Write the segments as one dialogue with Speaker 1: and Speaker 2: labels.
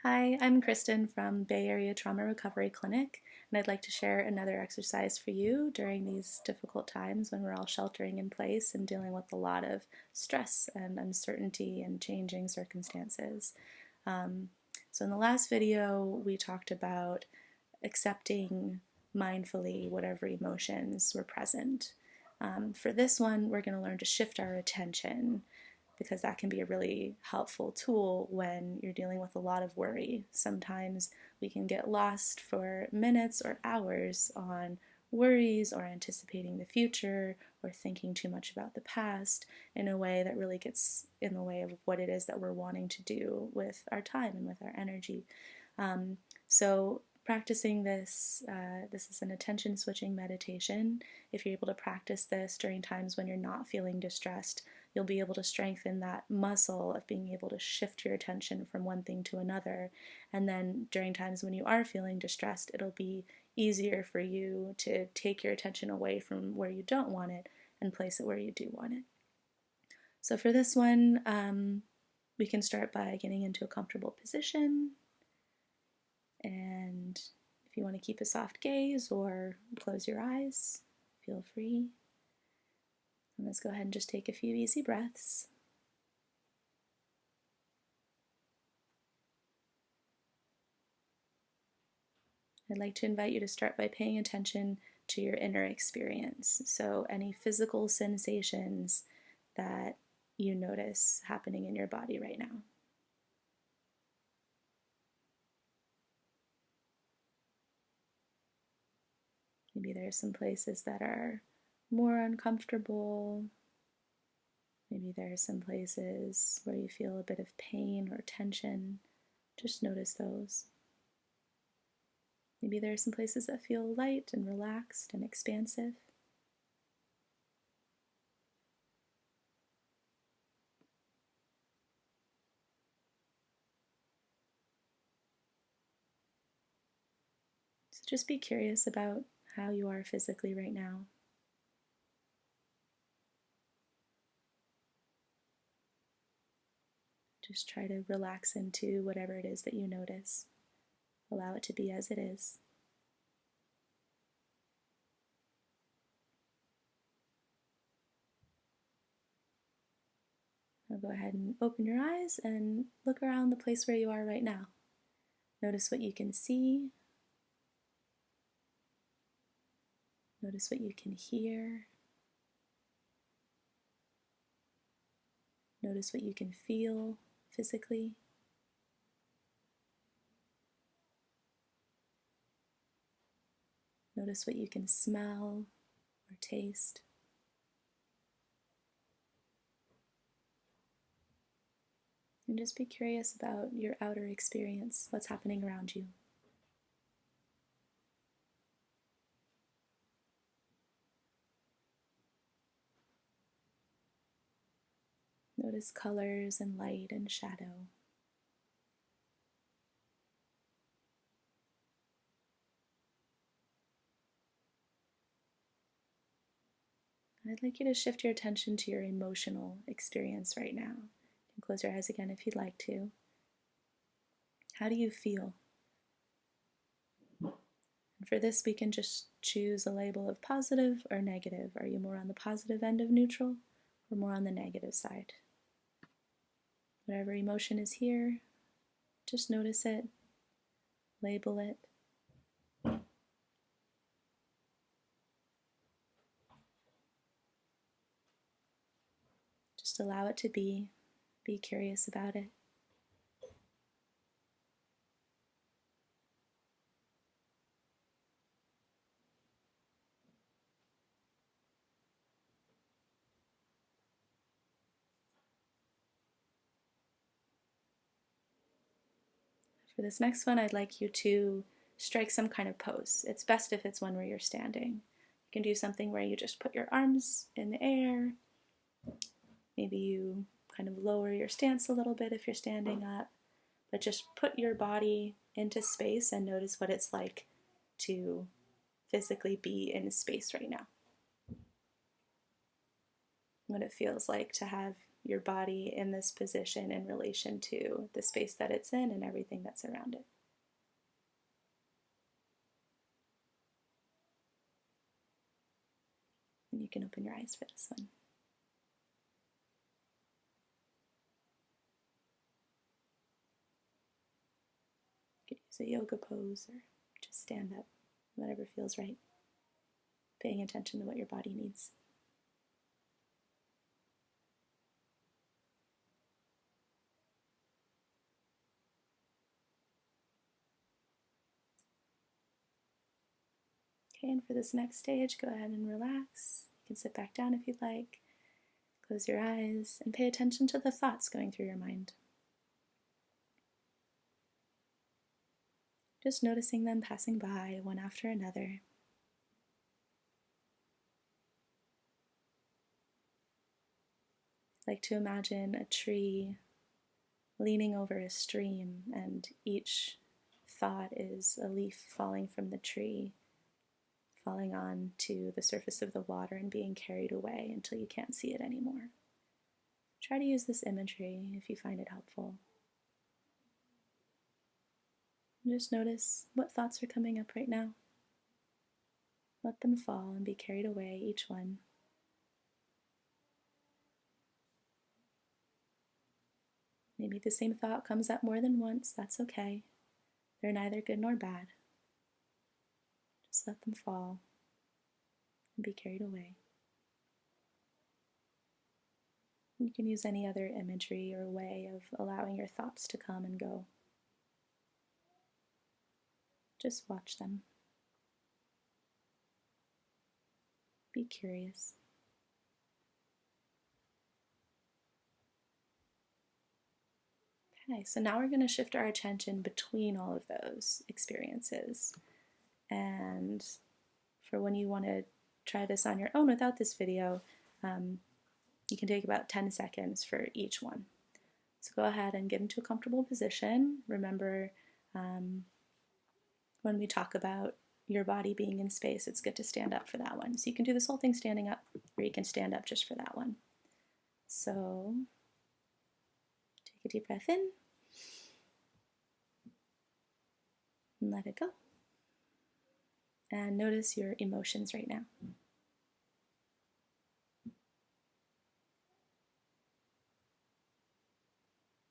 Speaker 1: Hi, I'm Kristen from Bay Area Trauma Recovery Clinic, and I'd like to share another exercise for you during these difficult times when we're all sheltering in place and dealing with a lot of stress and uncertainty and changing circumstances. So in the last video, we talked about accepting mindfully whatever emotions were present. For this one, we're going to learn to shift our attention because that can be a really helpful tool when you're dealing with a lot of worry. Sometimes we can get lost for minutes or hours on worries or anticipating the future or thinking too much about the past in a way that really gets in the way of what it is that we're wanting to do with our time and with our energy. So practicing this, this is an attention switching meditation. If you're able to practice this during times when you're not feeling distressed, you'll be able to strengthen that muscle of being able to shift your attention from one thing to another. And then during times when you are feeling distressed, it'll be easier for you to take your attention away from where you don't want it and place it where you do want it. So for this one, we can start by getting into a comfortable position. And if you want to keep a soft gaze or close your eyes, feel free. And let's go ahead and just take a few easy breaths. I'd like to invite you to start by paying attention to your inner experience. So any physical sensations that you notice happening in your body right now. Maybe there are some places that are more uncomfortable. Maybe there are some places where you feel a bit of pain or tension. Just notice those. Maybe there are some places that feel light and relaxed and expansive. So just be curious about how you are physically right now. Just try to relax into whatever it is that you notice. Allow it to be as it is. Now go ahead and open your eyes and look around the place where you are right now. Notice what you can see. Notice what you can hear. Notice what you can feel physically. Notice what you can smell or taste. And just be curious about your outer experience, what's happening around you. Notice colors and light and shadow. I'd like you to shift your attention to your emotional experience right now. You can close your eyes again if you'd like to. How do you feel? And for this, we can just choose a label of positive or negative. Are you more on the positive end of neutral or more on the negative side? Whatever emotion is here, just notice it, label it. Just allow it to be curious about it. For this next one, I'd like you to strike some kind of pose. It's best if it's one where you're standing. You can do something where you just put your arms in the air. Maybe you kind of lower your stance a little bit if you're standing up, but just put your body into space and notice what it's like to physically be in space right now. What it feels like to have your body in this position in relation to the space that it's in and everything that's around it. And you can open your eyes for this one. You could use a yoga pose or just stand up, whatever feels right. Paying attention to what your body needs. Okay, and for this next stage, go ahead and relax. You can sit back down if you'd like. Close your eyes and pay attention to the thoughts going through your mind. Just noticing them passing by one after another. I like to imagine a tree leaning over a stream, and each thought is a leaf falling from the tree, falling onto the surface of the water and being carried away until you can't see it anymore. Try to use this imagery if you find it helpful. And just notice what thoughts are coming up right now. Let them fall and be carried away, each one. Maybe the same thought comes up more than once. That's okay. They're neither good nor bad. Just let them fall and be carried away. You can use any other imagery or way of allowing your thoughts to come and go. Just watch them. Be curious. Okay, so now we're going to shift our attention between all of those experiences. And for when you want to try this on your own without this video, you can take about 10 seconds for each one. So go ahead and get into a comfortable position. Remember, when we talk about your body being in space, it's good to stand up for that one. So you can do this whole thing standing up, or you can stand up just for that one. So take a deep breath in and let it go. And notice your emotions right now.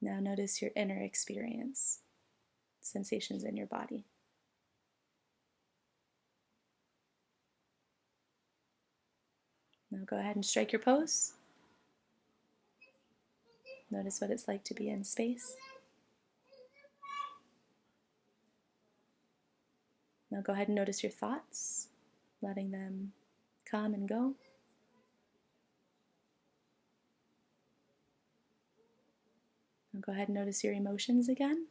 Speaker 1: Now notice your inner experience, sensations in your body. Now go ahead and strike your pose. Notice what it's like to be in space. Now go ahead and notice your thoughts, letting them come and go. Now go ahead and notice your emotions again.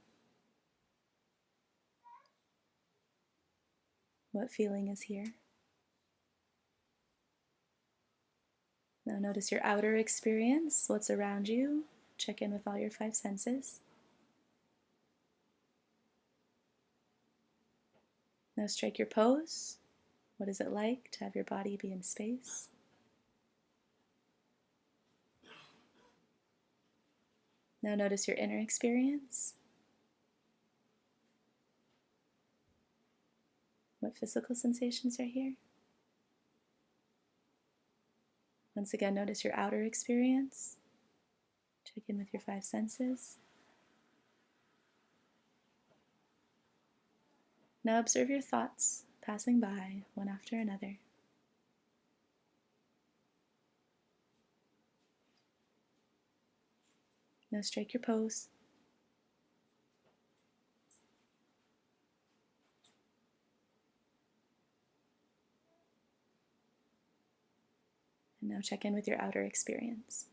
Speaker 1: What feeling is here? Now notice your outer experience, what's around you. Check in with all your 5 senses. Now strike your pose. What is it like to have your body be in space? Now notice your inner experience. What physical sensations are here? Once again, notice your outer experience. Check in with your 5 senses. Now observe your thoughts passing by one after another. Now strike your pose. And now check in with your outer experience.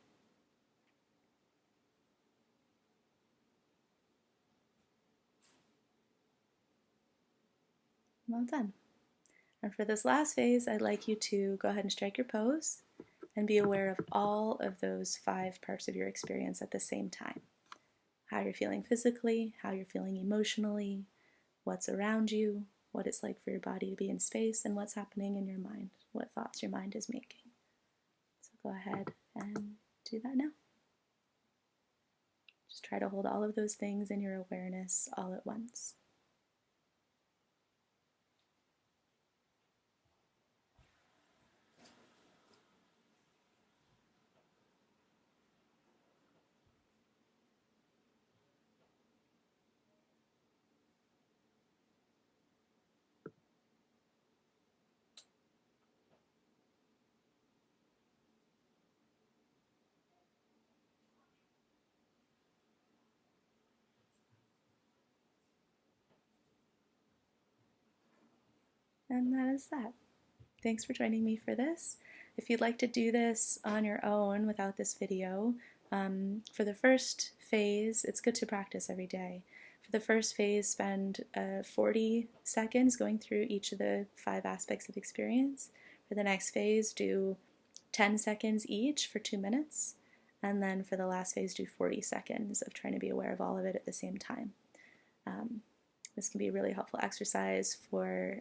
Speaker 1: Well done. And for this last phase, I'd like you to go ahead and strike your pose and be aware of all of those 5 parts of your experience at the same time. How you're feeling physically, how you're feeling emotionally, what's around you, what it's like for your body to be in space, and what's happening in your mind, what thoughts your mind is making. So go ahead and do that now. Just try to hold all of those things in your awareness all at once. And that is that. Thanks for joining me for this. If you'd like to do this on your own without this video, for the first phase, it's good to practice every day. For the first phase, spend 40 seconds going through each of the 5 aspects of experience. For the next phase, do 10 seconds each for 2 minutes. And then for the last phase, do 40 seconds of trying to be aware of all of it at the same time. This can be a really helpful exercise for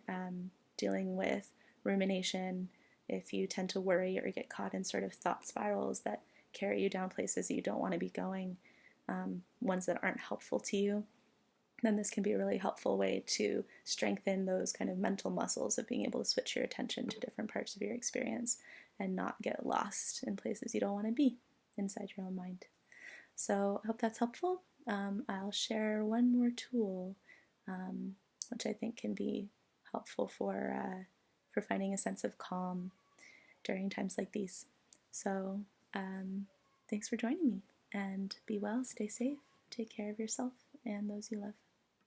Speaker 1: dealing with rumination, if you tend to worry or get caught in sort of thought spirals that carry you down places that you don't want to be going, ones that aren't helpful to you, then this can be a really helpful way to strengthen those kind of mental muscles of being able to switch your attention to different parts of your experience and not get lost in places you don't want to be inside your own mind. So I hope that's helpful. I'll share one more tool, which I think can be helpful for finding a sense of calm during times like these. So thanks for joining me, and be well, stay safe, take care of yourself and those you love.